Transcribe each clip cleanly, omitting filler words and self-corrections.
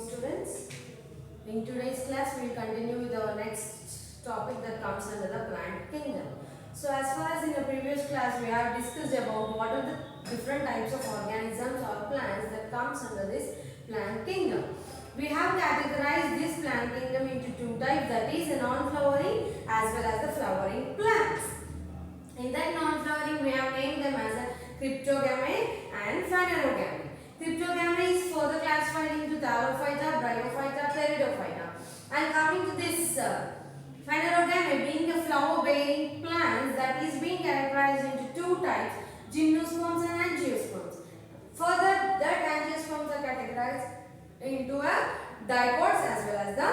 students. In today's class, we will continue with our next topic that comes under the plant kingdom. So as far as in the previous class, we have discussed about what are the different types of organisms or plants that comes under this plant kingdom. We have categorized this plant kingdom into two types, that is a non-flowering as well as the flowering plants. In that non-flowering, we have named them as a cryptogamy and phanerogamy. Cryptogamy is further classified into Thallophyta, Bryophyta, Pteridophyta. And coming to this phanerogamy, being a flower-bearing plant that is being categorized into two types, gymnosperms and angiosperms. Further, that angiosperms are categorized into a dicots as well as the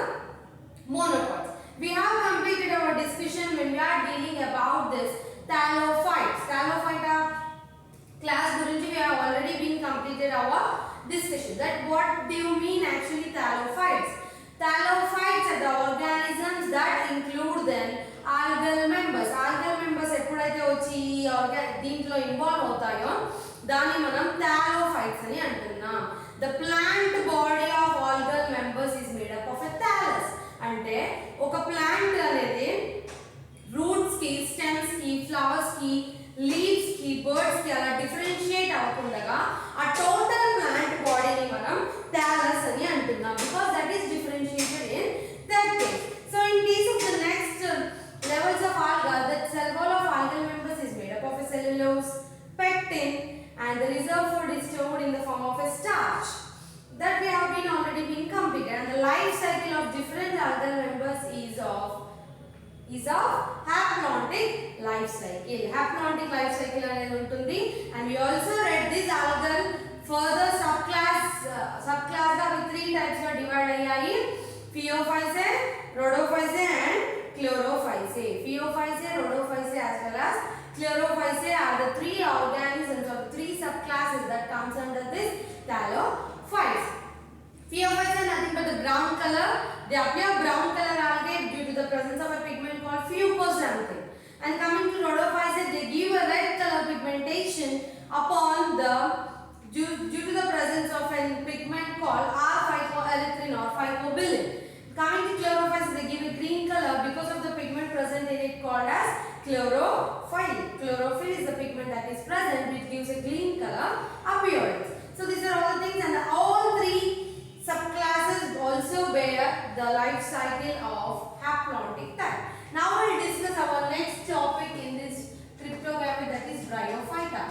monocots. We have completed our discussion when we are dealing about this thallophytes. Thallophyta class gurinchi we have already been completed our discussion. That what do you mean actually thallophytes? Thallophytes are the organisms that include then algal members. Algal members ఎప్పుడైతే వచ్చి దీంట్లో involve అవుతాయో దాన్ని మనం thallophytes అని అంటున్నాం. The plant body of algal members is made up of a thallus. అంటే ఒక ప్లాంట్ అనేది రూట్స్ కి, స్టెమ్స్ కి, ఫ్లవర్స్ కి, లీవ్స్ కి, బర్డ్స్ కి అలా డిఫరెన్షియేట్ అవ్వకుండా ఆ టోటల్ ప్లాంట్ బాడీని మనం థాలస్ అని అంటున్నాం, because that is differentiated in that case. So in case of the next levels of alga, that cell wall of algal members is made up of a cellulose, pectin, and the reserve food is stored in the form of a starch. That we have been already been completed, and the life cycle of different algal members is of haplontic life cycle. Haplontic life cycle అనేది ఉంటుంది. And we also read this algal further subclass గా with three types గా divide అయ్యాయి. Phaeophyceae, Rhodophyceae and Chlorophyceae. Phaeophyceae, Rhodophyceae as well as Chlorophyceae are the three organisms or three subclasses that comes under this thallophytes. Phaeophyceae are nothing but the brown color. They appear brown color algae due to the presence of a pigment called fucoxanthin. And coming to Rhodophyceae, they give a red color pigmentation upon the due to the presence of a pigment called R-phycoerythrin or phycobilin. Coming to Chlorophyceae, they give a green color because of the pigment present in it called as chlorophyll. Chlorophyll is the pigment that is present which gives a green color appearance. So these are all the things, and all three subclasses also bear the life cycle of haplontic type. Now we will discuss our next topic in this cryptogamy, that is Bryophyta.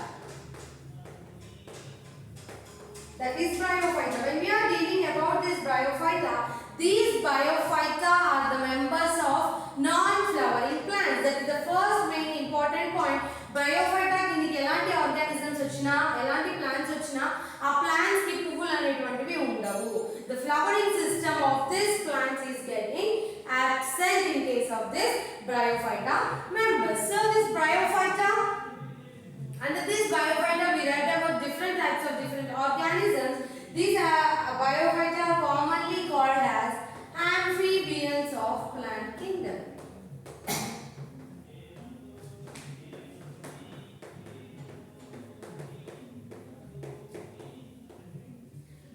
That is Bryophyta. When we are dealing about this Bryophyta, these Bryophyta are the members of non-flowering plants. That is the first main important point. Bryophyta కిందకి ఎలాంటి organisms వచ్చినా, ఎలాంటి plants వచ్చినా ఆ plants కి పువ్వులు అనేటువంటివి ఉండవు. The flowering system of this plant is getting absent in case of this Bryophyta members. So this Bryophyta, under this Bryophyta we read about different types of different organisms. These Bryophyta are commonly called as amphibians of plant kingdom.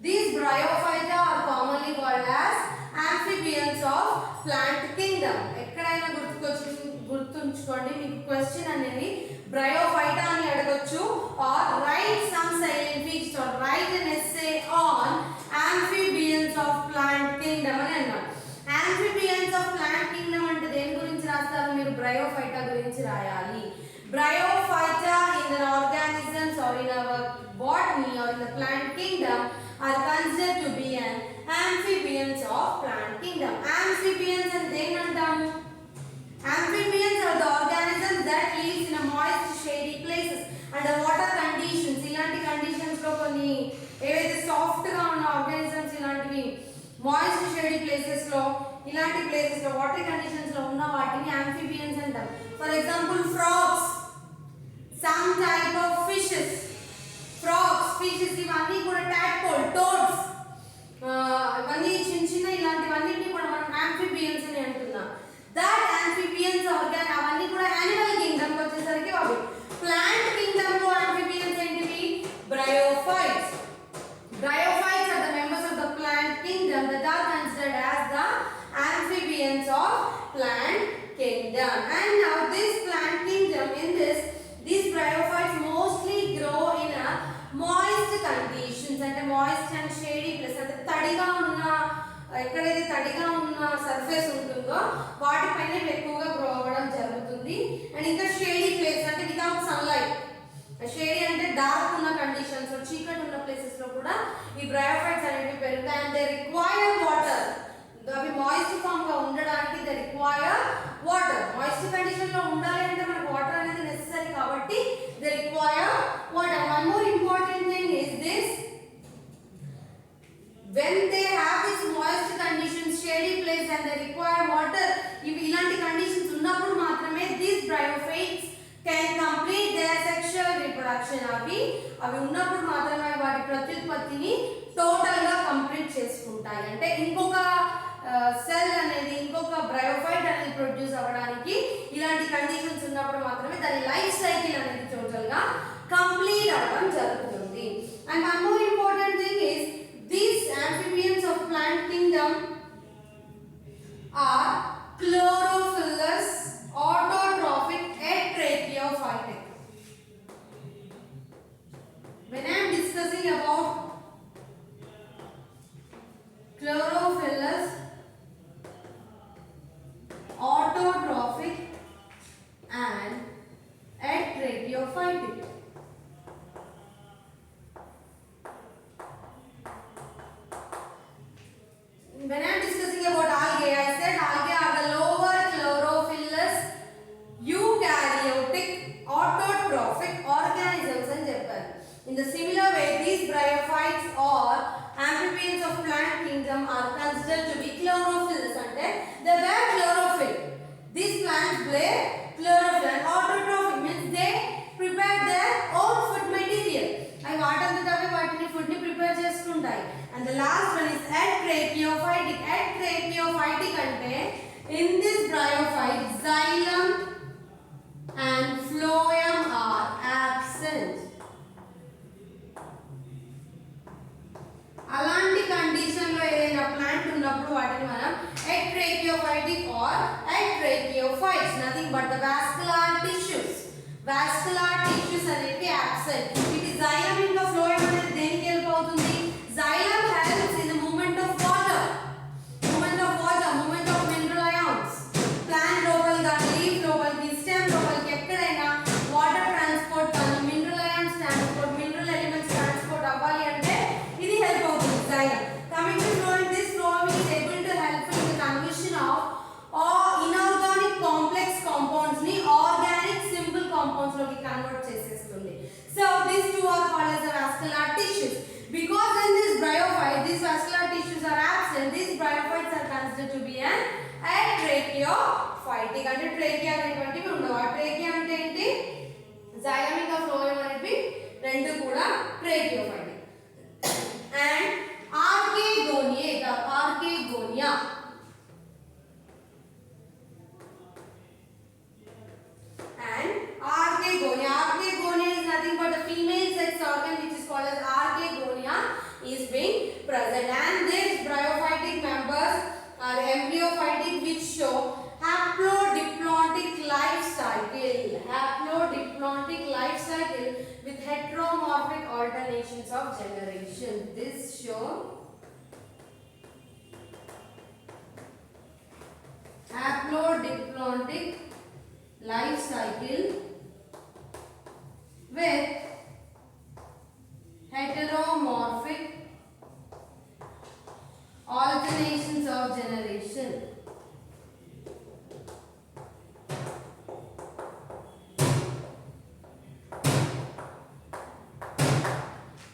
These Bryophyta are commonly called as amphibians of plant kingdom. ఎక్కడైనా గుర్తుంచుకోండి, మీకు question అనేది Bryophyta అని అడగొచ్చు, or write some silent features or write an essay on amphibians of plant kingdom అని అన్నారు. Amphibians of plant kingdom అంటే దేని గురించి రాస్తారు మీరు? Bryophyta గురించి రాయాలి. Bryophyta in the organisms or in our botany or in the plant kingdom are considered to be an amphibians of plant kingdom. Amphibians and దేని అంటాము? Amphibians are the organisms that lives in a moist shady places under water conditions. ఇలాంటి conditions లో కొన్ని ఏవైతే soft గా ఉన్న organisms ఇలాంటివి moist shady places లో, ఇలాంటి ప్లేసెస్ లో వాటర్ కండిషన్స్ లో ఉన్న వాటిని amphibians అంటాం. For example frogs, some type of fishes, frogs, fishes, ఇవన్నీ కూడా tadpole, toads, ఇవన్నీ చిన్న చిన్న ఇలాంటివన్నిటిని కూడా మనం amphibians అని అంటున్నాం. That amphibians అవన్నీ కూడా animal kingdom కి వచ్చేసరికి అవి. Plant kingdom లో amphibians ఏంటివి? Bryophytes. Bryophytes are the members of the plant kingdom ఎక్కడైతే తడిగా ఉన్న సర్ఫేస్ ఉంటుందో వాటిపైన ఎక్కువగా గ్రో అవ్వడం జరుగుతుంది. అండ్ ఇంకా షేడీ ప్లేస్ అంటే వితౌట్ సన్లైట్, షేడీ అంటే డార్క్ ఉన్న కండిషన్స్, చీకటి ఉన్న ప్లేసెస్ లో కూడా ఈ బ్రయోఫైట్స్ అనేవి పెరుగుతాయి. అండ్ దే రిక్వైర్ వాటర్, అవి మాయిస్ట్ ఫామ్ గా ఉండడానికి they require water. Moist condition లో ఉండాలి అంటే మనకు వాటర్ అనేది నెసెసరీ కాబట్టి they require water. One more important thing is this, when they have this moist conditions, shady place and they require water, ఇవి ఇలాంటి కండిషన్స్ ఉన్నప్పుడు మాత్రమే these bryophytes can complete their sexual reproduction. అవి ఉన్నప్పుడు మాత్రమే వాటి ప్రత్యుత్పత్తిని టోటల్ గా కంప్లీట్ చేసుకుంటాయి. అంటే ఇంకొక సెల్ అనేది, ఇంకొక బ్రయోఫైట్ అనేది ప్రొడ్యూస్ అవ్వడానికి ఇలాంటి కండిషన్స్ ఉన్నప్పుడు మాత్రమే దాని లైఫ్ సైకిల్ అనేది టోటల్ గా కంప్లీట్ అవ్వడం జరుగుతుంది. And one more important thing is these amphibians of plant kingdom are chlorophyllous, autotrophic and tracheophytic. When I am discussing about chlorophyllous, autotrophic and tracheophytic, when I am discussing about algae, I said algae are the lower chlorophyllous eukaryotic autotrophic organisms అని చెప్పారు. In the similar way, these bryophytes or amphibians of plant kingdom are considered to be chlorophyllous. అంటే they bear chlorophyll. These plants bear chlorophyll. And autotrophic means they prepare their own food material. అవి వాటంతటవే వాటిని food ని prepare చేసుకుంటాయి. And the last one is tracheophytic. Tracheophytic అంటే in this bryophyte xylem and phloem are absent. అలాంటి condition లో ఏదైనా plant ఉన్నప్పుడు వాటిని మనం tracheophytic or tracheophytes, nothing but the vascular tissues. vascular tissues అనేవి absent. ఇది xylem ఇంకా phloem అనేది దేనికి హెల్ప్ అవుతుంది? Xylem helps in the movement of water, movement of mineral ions. Plant లోపల గాని, leaf లోపలికి, stem లోపలికి ఎక్కడైనా వాటర్ ట్రాన్స్పోర్ట్ కానీ, mineral ions transport, mineral elements transport అవ్వాలి అంటే ఇది హెల్ప్ అవుతుంది xylem. Coming to phloem, this phloem is able to help in the conversion of inorganic complex compounds ని organic simple compounds లోకి కన్వర్ట్ చేసేస్తుంది. So these two are called as the vascular tissues. Because in this bryophyte, these vascular tissues are absent, these bryophytes are considered to be an tracheophytic. అంటే trachea అనేటువంటివి ఉండవు. ఆ trachea అంటే ఏంటి? xylem ఇంకా phloem అనేవి రెండు కూడా tracheophytic. And archegonia, and archegonia is nothing but a female sex organ which is called as archegonia is being present. And these bryophytic members are embryophytic, which show haplodiploidic life cycle with heteromorphic alternations of generation. This show haplodiploidic life cycle with heteromorphic alternations of generation.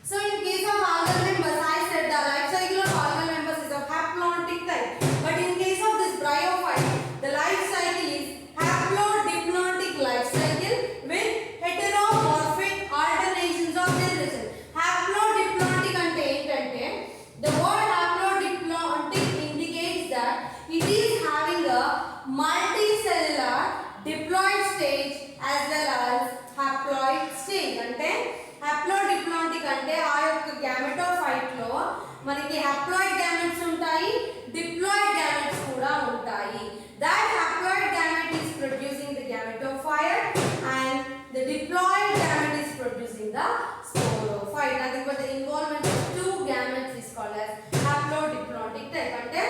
So in case of algal members, I said the life cycle of algal members is of haplodiploidic type. But in case of this bryophyte, the life cycle is haplodiploidic life cycle with heteromorphic alternations of generation. Haplodiploidic అంటే ఏంటంటే the word haplodiploidic indicates that it is having a multicellular diploid stage as well as haploid stage. అంటే haplodiploidic అంటే ఆ యొక్క gametophyte లో మనకి haploid gametes ఉంటాయి, diploid gametes కూడా ఉంటాయి. That haploid gamete is producing the gametophyte and the diploid gamete is producing the sporophyte. Nothing but the involvement of two gametes is called as haplodiploidic type. అంటే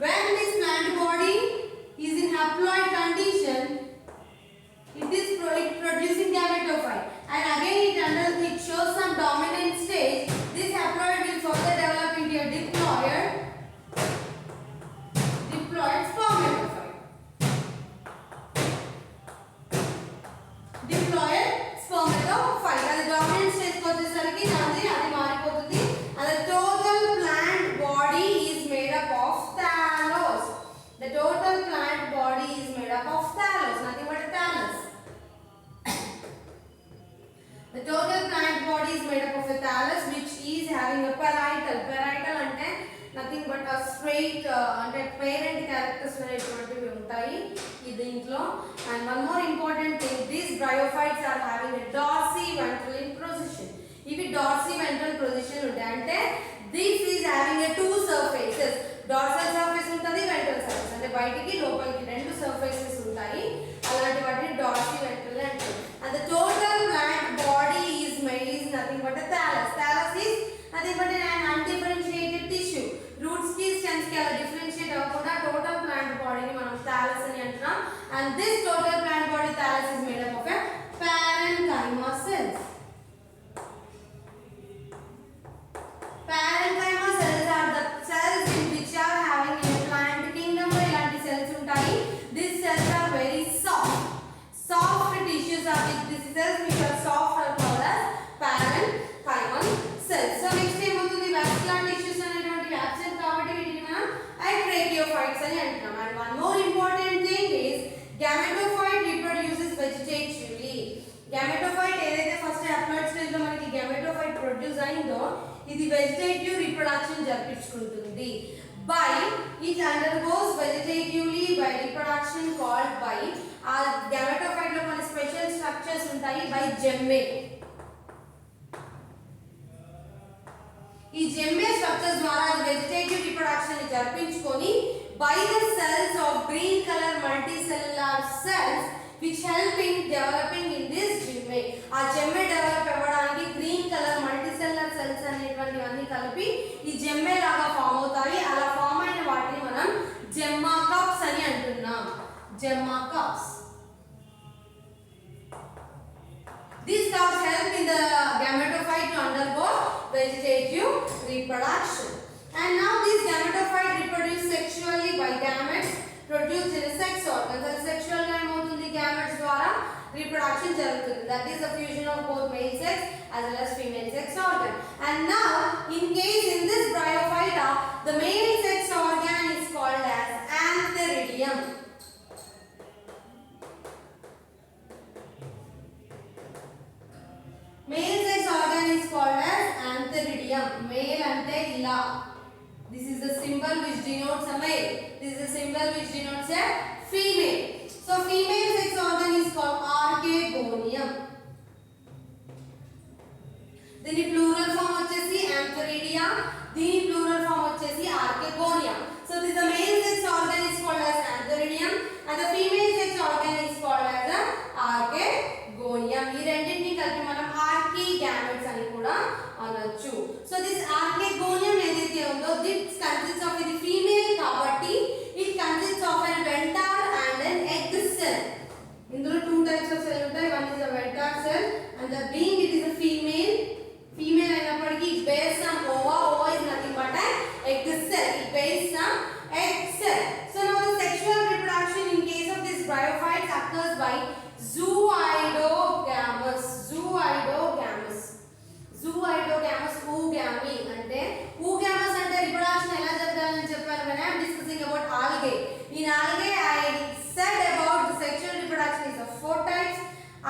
When this plant body is in haploid condition, it is producing gametophyte, and again it shows some dominant stage. This haploid will further develop into a diploid spermatophyte. Diploid spermatophyte. అది dominant stage కి వచ్చేసరికి అది మారిపోతుంది. And the total plant body is made up of thallus. The total plant body is made up of thallus, nothing but a thallus. The total plant body is made up of a thallus which is having a parietal. Parietal అంటే nothing but a straight అంటే parent characters అనేటువంటివి ఉంటాయి ఈ దీంట్లో. And one more important thing, these bryophytes are having a dorsiventral in position. ఇవి dorsiventral position ఉంటాయి. అంటే this is having a two surfaces. Dorsal surface ఉంటుంది, ventral surface అంటే బయటికి లోపలికి రెండు surfaces ఉంటాయి. అలాంటి వాటిని dorsiventral అంటారు. And the total plant body is nothing but a thallus. Thallus is nothing but an undifferentiated tissue. Roots కి stems కి అలా differentiate అవ్వకుండా total plant body ని మనం thallus అని అంటున్నాం. And this total plant body thallus is made up of a parenchyma cells. Parenchyma cells are the cells in which are having in a plant kingdom లో ఇలాంటి cells ఉంటాయి. These cells are very soft. Soft tissues are these cells which are soft are called as parenchymal cells. So next ఏమవుతుంది, vascular tissues అనేటువంటి absent కాబట్టి వీటిని మనం brachiocytes అని అంటాం. And one more important thing is gametophyte reproduces vegetatively. Gametophyte ఏదైతే first haploid stage లో మనకి gametophyte ప్రొడ్యూస్ అయిందో ఇది వెజిటేటివ్ రిప్రొడక్షన్ జరిపించుకుంటుంది. By it undergoes vegetatively by reproduction called by ఆ gametophyte లో కొన్ని స్పెషల్ స్ట్రక్చర్స్ ఉంటాయి by gemme. ఈ gemme స్ట్రక్చర్స్ ద్వారా అది వెజిటేటివ్ రిప్రొడక్షన్ ని జరిపించుకొని by the cells of green color multicellular cells which help in developing in this gemme. ఆ gemme develop అవ్వడానికి గ్రీన్ కలర్ మల్టీసెల్యులర్ సెల్స్ అనేటువంటివన్నీ కలిపి ఈ gemme లాగా ఫామ్ అవుతాయి. అలా ఫామ్ అయిన వాటిని మనం gemma cups అని అంటున్నాం. Gemma cups. These cups help in the gametophyte to undergo vegetative reproduction. And now these gametophyte reproduce sexually by gametes produced in a sex organ. So sexual గా ఏమవుతుంది, gametes ద్వారా reproduction జరుగుతుంది. That is the fusion of both male sex as well as female sex organ. And now in case in this bryophyta the male sex organ is called as antheridium. Male sex organ is called as antheridium. Male ante ila. This is the symbol which denotes a male. This is the symbol which denotes a female. So female sex organ is called archegonium. దీని plural form వచ్చేసి antheridia. దీని plural form వచ్చేసి archegonium. So this the male sex organ is called as antheridium and the female sex organ is called as a archegonium. ఈ రెండింటిని కలిపి మనం archegametes అని కూడా అనొచ్చు. So this archegonium ఏదైతే ఉందో this consists of the female కాబట్టి it consists of a venter and an egg cell. ఇందులో two types of cell ఉంటాయి. One is a venter cell and the being it is a female అయినప్పటికీ it bears some ova. Ova is nothing but an egg cell. It bears some egg cell. So now the sexual reproduction in case of this bryophytes occurs by zooidogamous. Oogamy అంటే oogamous అంటే reproduction ఎలా జరగాలని చెప్పాను when I am discussing about algae. In algae I said about the sexual reproduction is of four types: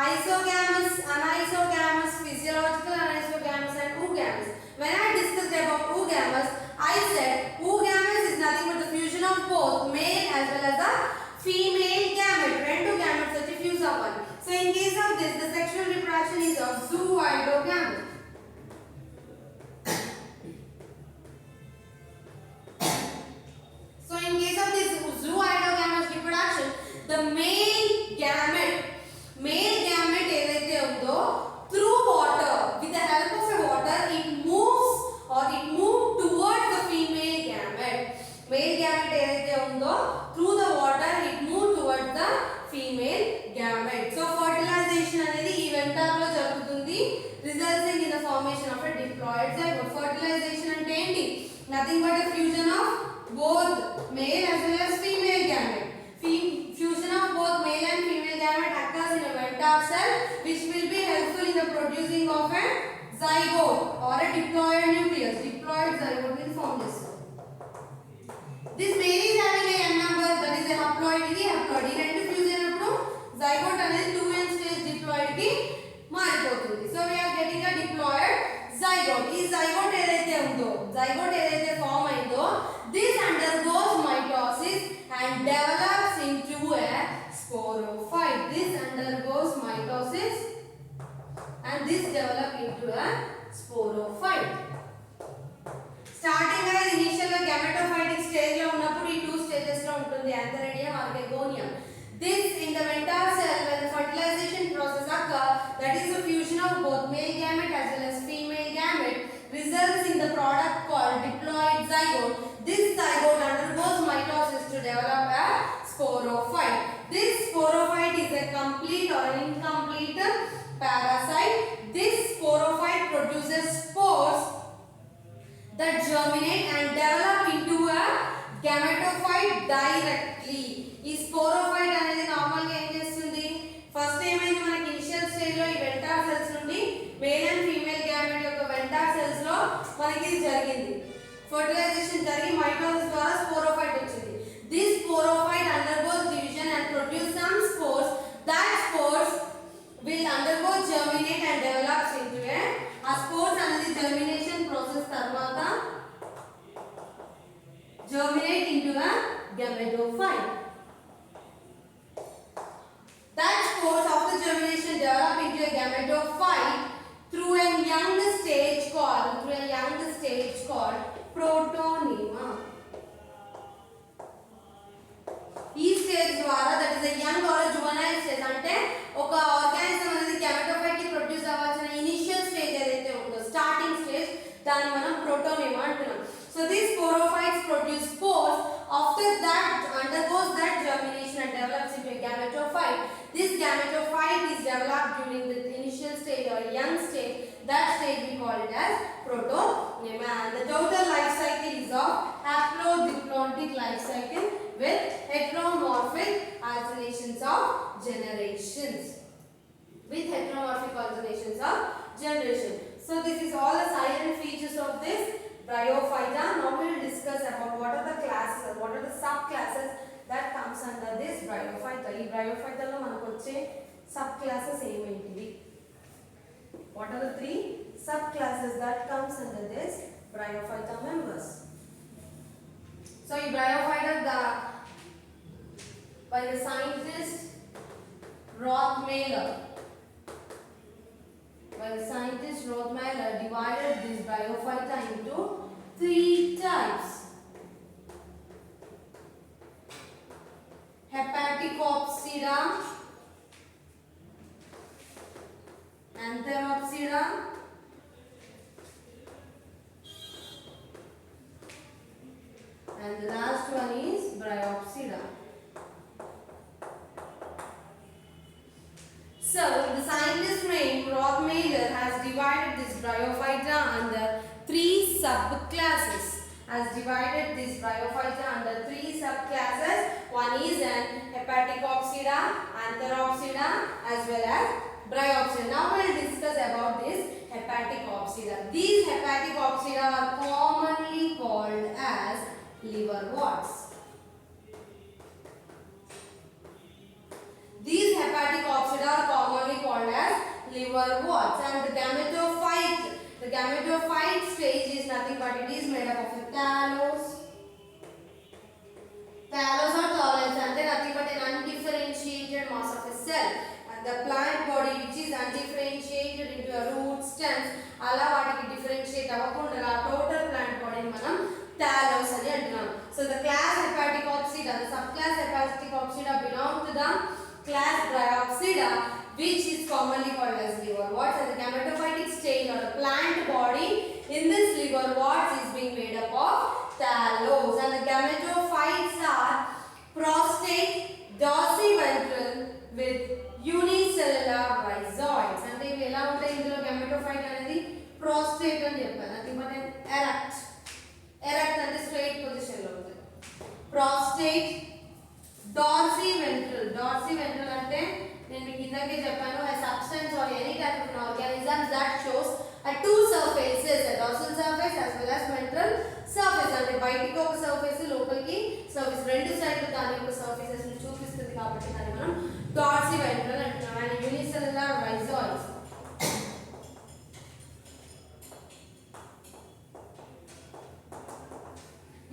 isogamous, anisogamous, physiological anisogamous and oogamous. When I discussed about oogamous, I said oogamous is nothing but the fusion of both male as well as the female gamete. Rendu gametes వచ్చి fuse అవ్వాలి. So in case of this the sexual reproduction is of zooidogamous. So in case of this zooidogamous reproduction the male gamete ఏదైతే ఉందో through water with the help of a water it moved towards the female gamete. Male gamete ఏదైతే nothing but a fusion of both male as well as female gamete. Fusion of both male and female gamete occurs in a Ventard cell, which will be helpful in the producing of a zygote or a diploid nucleus. Diploid zygote will form this one. This male is having a n number, that is a haploid. Idi haploid. Ee rendu fusion appudu zygote anedi 2n stage diploid ki మారిపోతుంది. So we are getting a diploid zygote. ఈ zygote ఏదైతే ఉందో, zygote ఏదైతే form అయిందో, this undergoes mitosis and develops into a sporophyte. This undergoes mitosis and this develop into a sporophyte. Starting as initial gametophytic stage లో ఉన్నప్పుడు ఈ 2 stages లో ఉంటుంది, antheridium or begonium. This in the Ventard cell, when the fertilization process occurs, that is the fusion of both male gamete as well as female gamete, results in the product called diploid zygote. This zygote undergoes mitosis to develop a sporophyte. This sporophyte is a complete or an incomplete parasite. This sporophyte produces spores that germinate and develop into a gametophyte directly. ఈ sporophyte అనేది normal గా ఏం చేస్తుంది, first ఏమైంది మనకి initial stage లో ఈ వెంటార్ cells నుండి మేల్ అండ్ ఫీమేల్ గ్యామెట్ యొక్క వెంటార్ సెల్స్ లో మనకి ఇది జరిగింది, ఫర్టిలైజేషన్ జరిగి మైటోసిస్ ద్వారా స్పోరోఫైట్ వచ్చింది. This sporophyte undergoes division and produce some spores. That spores will undergo germinate and develops into a, ఆ స్పోర్స్ అనేది జర్మినేషన్ ప్రాసెస్ తర్వాత germinate into a gametophyte. That spores after germination develop into a gametophyte through a young stage called protonema. ఈ stage ద్వారా, that is a young or a juvenile stage, అంటే ఒక organism అనేది gametophyte కి produce అవ్వాల్సిన initial stage ఏదైతే ఉందో, starting stage, దాన్ని మనం protonema అంటున్నాం. So these sporophytes produce spores. After that undergoes that germination and develops into a gametophyte. This gametophyte is developed during the initial stage or young stage. That stage we call it as protonema. And the total life cycle is of haplodiploidic life cycle with heteromorphic alternations of generations. So this is all the silent features of this Bryophyta. Now we will discuss about what are the classes or what are the subclasses that comes under this Bryophyta. ఈ Bryophyta లో మనకు వచ్చే subclasses ఏమేంటివి? What are the 3 subclasses that comes under this Bryophyta members? So ఈ Bryophyta by the scientist Rothmeiler. Rothmeiler divided this Bryophyta into 3 types. Hepaticopsida, Antheropsida, and the last one is Bryopsida. So the scientist named Rothmeiler has divided this Bryophyta under 3 subclasses. One is an Hepaticopsida, Antheropsida, as well as Bryopsida. Now we will discuss about this Hepaticopsida. These Hepaticopsida are commonly called as liverworts. These Hepaticopsida are commonly called as liverworts, and the gametophyte stage is nothing but it is made up of a thallus or thallus, and then nothing but an undifferentiated mass of a cell, and the plant body which is undifferentiated into a root, stems, ala vaatiki differentiate avakunda total plant body ni manam thallus ani antunam. So the class Hepaticopsida, the subclass Hepaticopsida belong to the class Bryopsida, which is commonly called as liverworts, and the gametophytic stage or the plant body in this liverworts is being made up of thallus, and the gametophytes are prostate, dorsiventral with unicellular rhizoids. And they will allow the gametophyte and the prostate and nothing but an erect prostate, dorsiventral అంటే నేను మీకు ఇందాకే చెప్పాను a substance or any type of an organism that shows a two surfaces, a dorsal surface as well as ventral surface. అంటే బయటికి ఒక surface లోపలికి surface రెండు సైడ్లు దాని యొక్క సర్ఫేసెస్ ని చూపిస్తుంది కాబట్టి దాన్ని మనం dorsiventral అంటున్నాం. And unicellular rhizoids,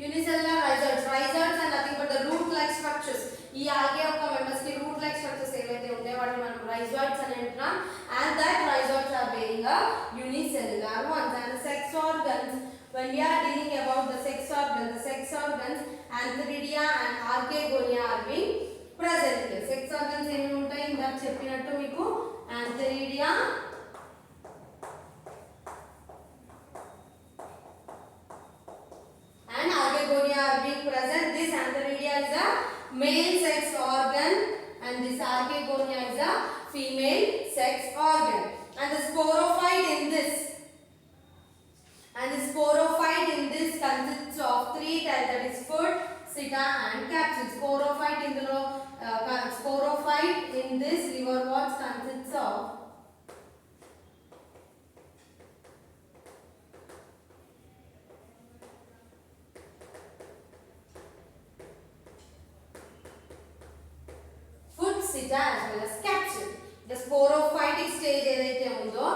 unicellular rhizoids are nothing but the root like structures. ఈ ఆల్గే యొక్క మెంబర్స్ కి రూట్ లైక్ స్ట్రక్చర్స్ ఏవైతే ఉంటాయో వాటిని మనం rhizoids అని అంటున్నాం. And that rhizoids are bearing a unicellular ones. And the sex organs, when we are dealing about the sex organs antheridia and archegonia are being present here. Sex organs ఏమి ఉంటాయి ఇందాక చెప్పినట్టు మీకు antheridia and archegonia are being present. This antheridia is a male sex organ and this archegonia is a female sex organ. And the sporophyte in this consists of three types, that is foot, seta and capsule. Sporophyte in this liverworts consists of seta as well as capsule. The sporophytic stage ఏదైతే ఉందో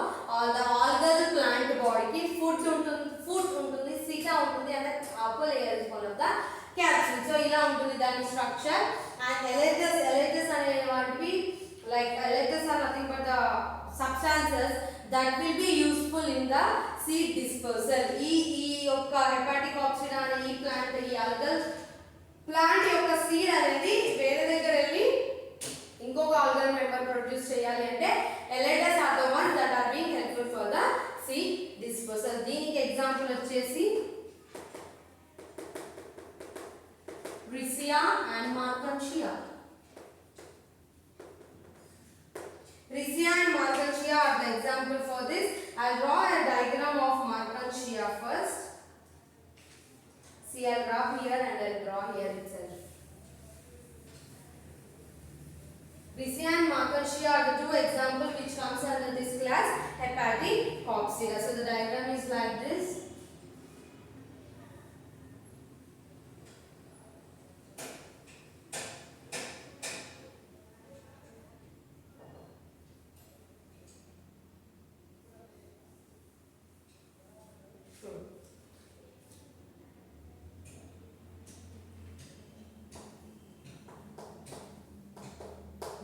the algal plant body కి foot ఉంటుంది, seta ఉంటుంది and the upper layer is one of the capsule. So ఇలా ఉంటుంది దాని structure. And elatus అనే వాటివి like elatus are nothing but the substances that will be useful in the seed dispersal. ఈ యొక్క hepatic opsida అనే ఈ plant, ఈ algal plant యొక్క seed అనేది వేరే దగ్గర వెళ్ళి ఇంకొక ఆల్గల్ మెంబర్ ప్రొడ్యూస్ చేయాలి అంటే elaters are the ones that are being helpful for the seed dispersal. దీనికి ఎగ్జాంపుల్ వచ్చేసి Riccia and Marchantia. Riccia and Markantia are the example for this. I'll draw a diagram of Markantia first. See, I'll draw here and I'll draw here itself. Riccia and Markantia are the two examples which comes under this class, hepatic coccygia. So the diagram is like this.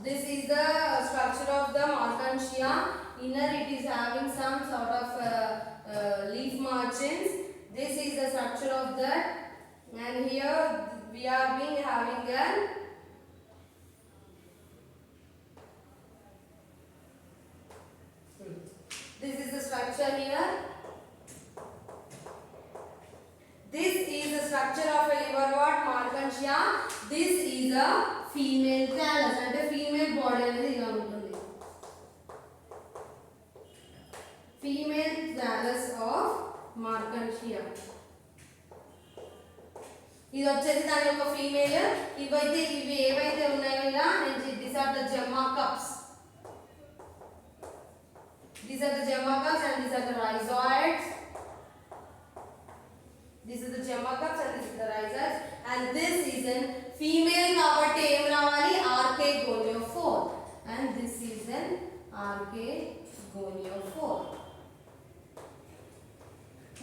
This is the structure of the Markantia. Inner it is having some sort of leaf margins. This is the structure of that, and here we are being having a this is the structure here. This is the structure of a liverwort Markantia. This is a female thallus, అంటే female body అనేది ఇలా ఉంటుంది. Female thallus of Markantia. ఇది వచ్చేసి దాని యొక్క female. ఇవి ఏవైతే ఉన్నాయో ఇలా these are the gemma cups. These are the gemma cups and these are the rhizoids. This is the gemma cups and this is the rhizoids. And this is an female కాబట్టి ఏం రావాలి archegoniophore. And this is an archegoniophore.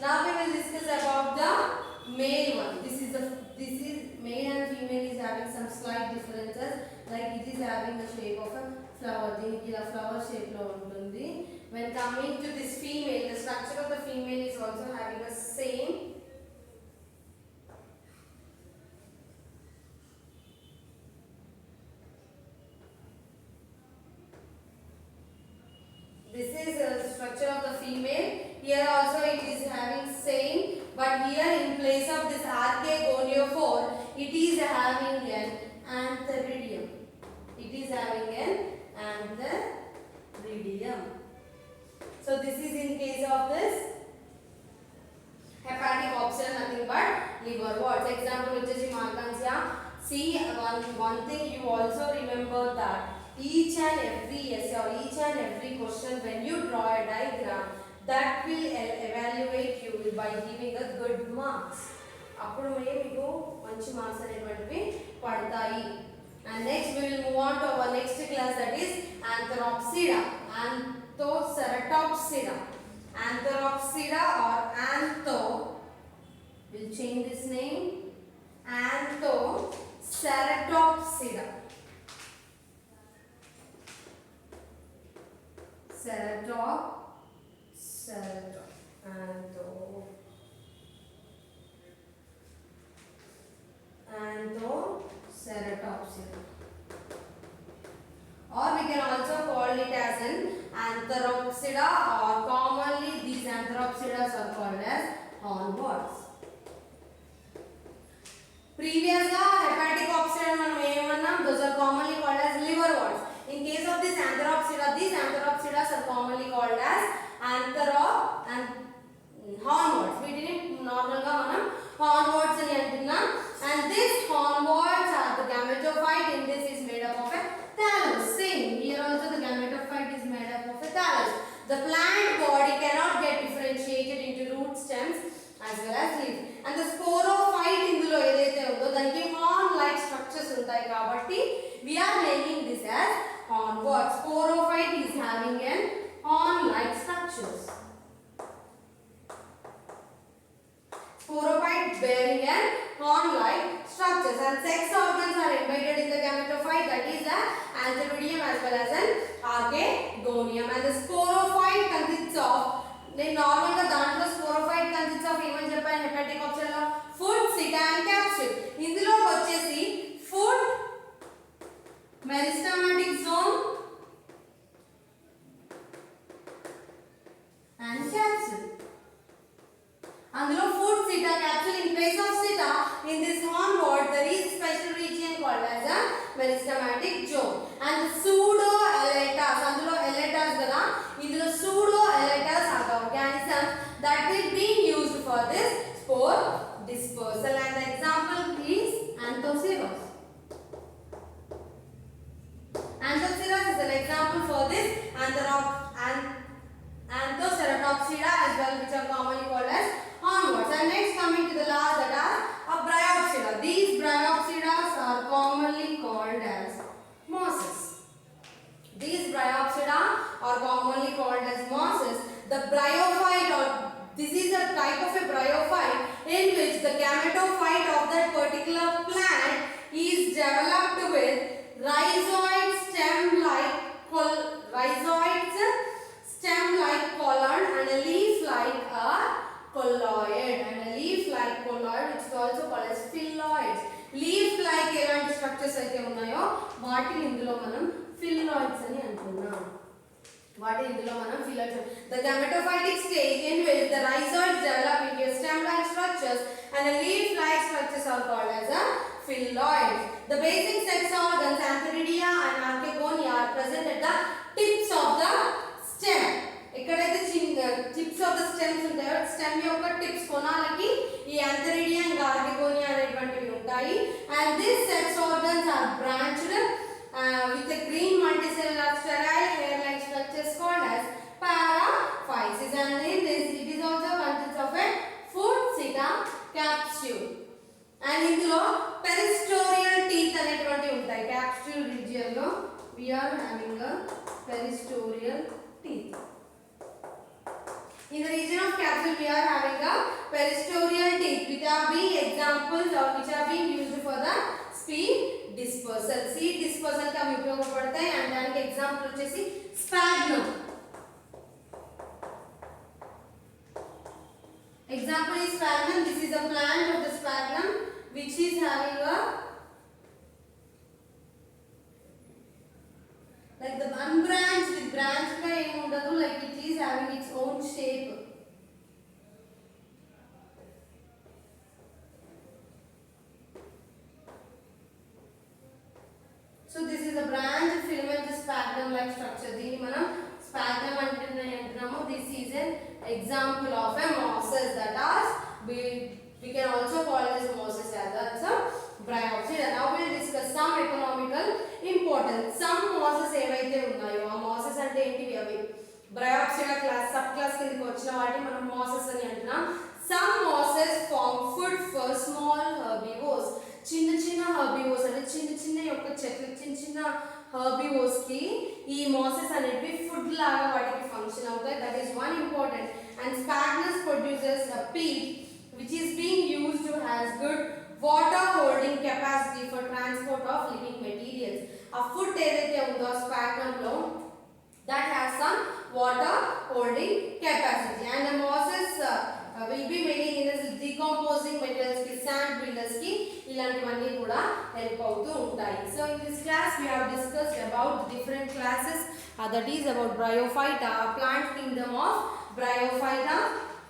Now we will discuss about the male one. This is male and female is having some slight differences. Like it is having the shape of a flower. దీనికి ఇలా flower shape లో ఉంటుంది. When coming to this female, the structure of the female is also having the same. This is the structure of the female. Here also it is having same, but here in place of this archegoniophore, it is having an antheridium. It is having an antheridium. So this is in case of this hepatic option, nothing but liverworts. Example which is Markantia See, one thing you also remember that each and every essay or each and every question, when you draw a diagram, that will evaluate you by giving a good marks. అప్పుడు మీకు మంచి marks అనేటువంటివి పడతాయి. And next we will move on to our next class, that is Anthropsida. Anthoceratopsida. Anthropsida or Antho, we'll change this name, Anthoceratopsida. Anthoceratopsida. Or we can also call it as an Anthropsida, or commonly these Anthropsidas are called as hornworts. Previously Hepaticopsida మనం ఏమన్నాం, those are commonly called as liverworts. In case of this Anthropsida, these Anthropsidas are commonly called as hornworts. వీటిని normal గా మనం hornworts అని అంటున్నాం. And this hornworts are the gametophyte. In this is made up of a thallus. Same here also the gametophyte is made up of a thallus. The plant body cannot get differentiated into root, stems as well as leaves. And the sporophyte ఇందులో ఏదైతే ఉందో దానికి horn like structures ఉంటాయి కాబట్టి we are naming this as hornwort. Sporophyte is having an horn like structures. Sporophyte bearing an horn like structures, and sex organs are embedded in the gametophyte, that is the antheridium as well as an archegonium. And the sporophyte consists of, నేను normal గా దాంట్లో sporophyte consist of ఏమని చెప్పాను హెపాటికోప్సిడా లో, food, సిటా and capsule. ఇందులో వచ్చేసి food, meristematic zone and capsule. అందులో food, seta, capsule. In place of sita, in this hornwort there is special region called as a meristematic zone. And the pseudo-elatas, అందులో elatas కదా, ఇందులో pseudo-elatas are the organisms that will be used for this spore dispersal. And the example is Anthoceros. Anthoceros is an example for this Anthoceratopsida as well, which are commonly called as hornworts. And next, coming to the last, that are Bryopsida. These Bryopsidas are commonly called as mosses. These Bryopsida are commonly called as mosses. The bryophyte, or this is a type of a bryophyte in which the gametophyte of that particular plant is developed with rhizoid stem-like colon and a leaf-like colloid, which is also called as phylloids. Leaf-like elanti structures aithe unnayo vaatini indulo manam phylloids ani antunnam. The gametophytic stage in which the rhizoids develop into stem-like structures and the leaf-like structures are called as a phylloids. The basic sex organs, antheridia and archegonia, are present at the tips of the stem. ఎక్కడైతే tips of the stems ఉంటాయో, stem యొక్క tips కొనాలకి ఈ antheridia and archegonia అనేటువంటివి ఉంటాయి. And these sex organs are branched with a green multicellular sterile hair-like structures called as paraphysis. And in this it is also consists of a food, sita, capsule. And ఇందులో peristorial teeth అనేటువంటివి ఉంటాయి. Capsule region లో we are having a peristorial teeth. In the region of capsule we are having a peristorial teeth, which are being examples or which are being used for the seed dispersal. Seed dispersal का भी उपयोग पड़ता है. and దానికి example వచ్చేసి sphagnum. Example is sphagnum. This is a plant of the sphagnum which is having a like the unbranched with branched ka em undadu, like it is having its own shape. So this is a branched filamentous sphagnum like structure. Dini manam sphagnum antunnamo. This is an example of a mosses, that is we can also call this mosses as a bryopsida. చిన్న చిన్న యొక్క చెట్లు చిన్న చిన్న హర్బివోర్స్ కి ఈ Moses అనేవి food లాగా వాటికి ఫంక్షన్ అవుతాయి. That is one important. And Sphagnum produces a peat which is being used to has good water holding capacity for transport of living materials. A food ఏదైతే ఉందో sphagnum లో that has some water holding capacity, and the mosses will be making in this decomposing materials ki sand builders ki ilantivanni kuda help avutu untayi. So in this class we have discussed about the different classes, that is about Bryophyta, plant kingdom of Bryophyta,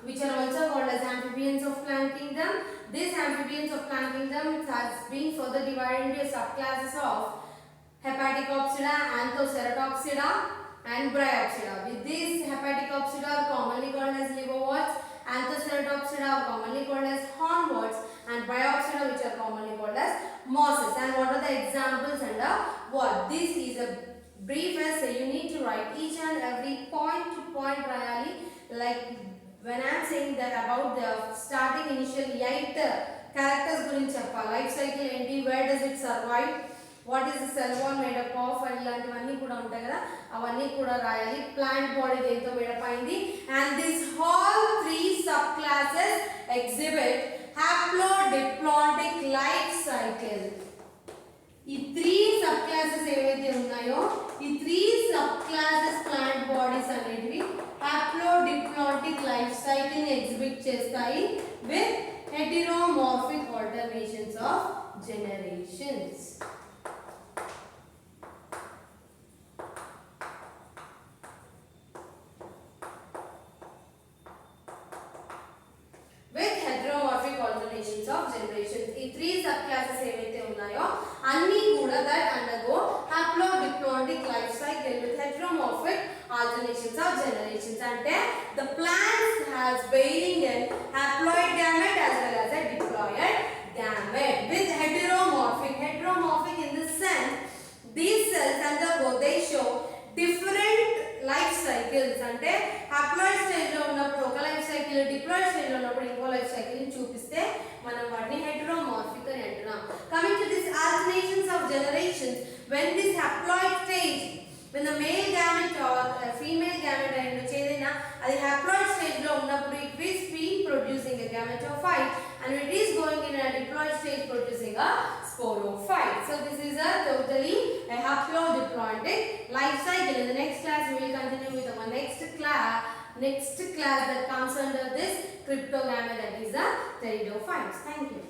which are also called as amphibians of plant kingdom. These amphibians of plant kingdom has been further divided into subclasses of Hepaticopsida, Anthoceratopsida and Bryopsida. With these Hepaticopsida are commonly called as liverworts, Anthoceratopsida are commonly called as hornworts, and Bryopsida which are commonly called as mosses. And what are the examples and what? This is a brief essay. You need to write each and every point to point really, like when I am saying that about the starting initial 8 characters gurinchi cheppa. Life cycle enti, where does it survive, what is the cell wall made up of, and ఇలాంటివన్నీ కూడా ఉంటాయి కదా, అవన్నీ కూడా రాయాలి. Plant body దేంతో made up అయింది. And this all 3 subclasses exhibit haplodiploidic life cycle. ఈ 3 subclasses ఏవైతే ఉన్నాయో ఈ 3 subclasses plant bodies అనేటివి haplodiploidic life cycle ని ఎగ్జిబిట్ చేస్తాయి with heteromorphic alternations of generations. Of generations. ఈ 3 subclasses ఏవైతే ఉన్నాయో అన్నీ కూడా that undergo haplodiploidic life cycle with heteromorphic alternations of generations. అంటే the plants has bearing an haploid gamete as well as a diploid gamete with heteromorphic. Heteromorphic in the sense these cells undergo, they show different life cycles. అంటే haploid stage లో ఉన్నప్పుడు ఒక life cycle, diploid stage లో ఉన్నప్పుడు ఇంకో life cycle ని చూపిస్తే మనం వాటిని heteromorphic అని అంటున్నాం. Coming to this alternations of generations, when this haploid stage, when the male gamete or female gamete ayindu chedina adi haploid stage lo unnappudu it is being producing a gametophyte, and it is going in a diploid stage producing a sporophyte. So this is a totally a haplodiploidic life cycle. In the next class we will continue with our next class that comes under this cryptogamete, that is the pteridophytes. Thank you.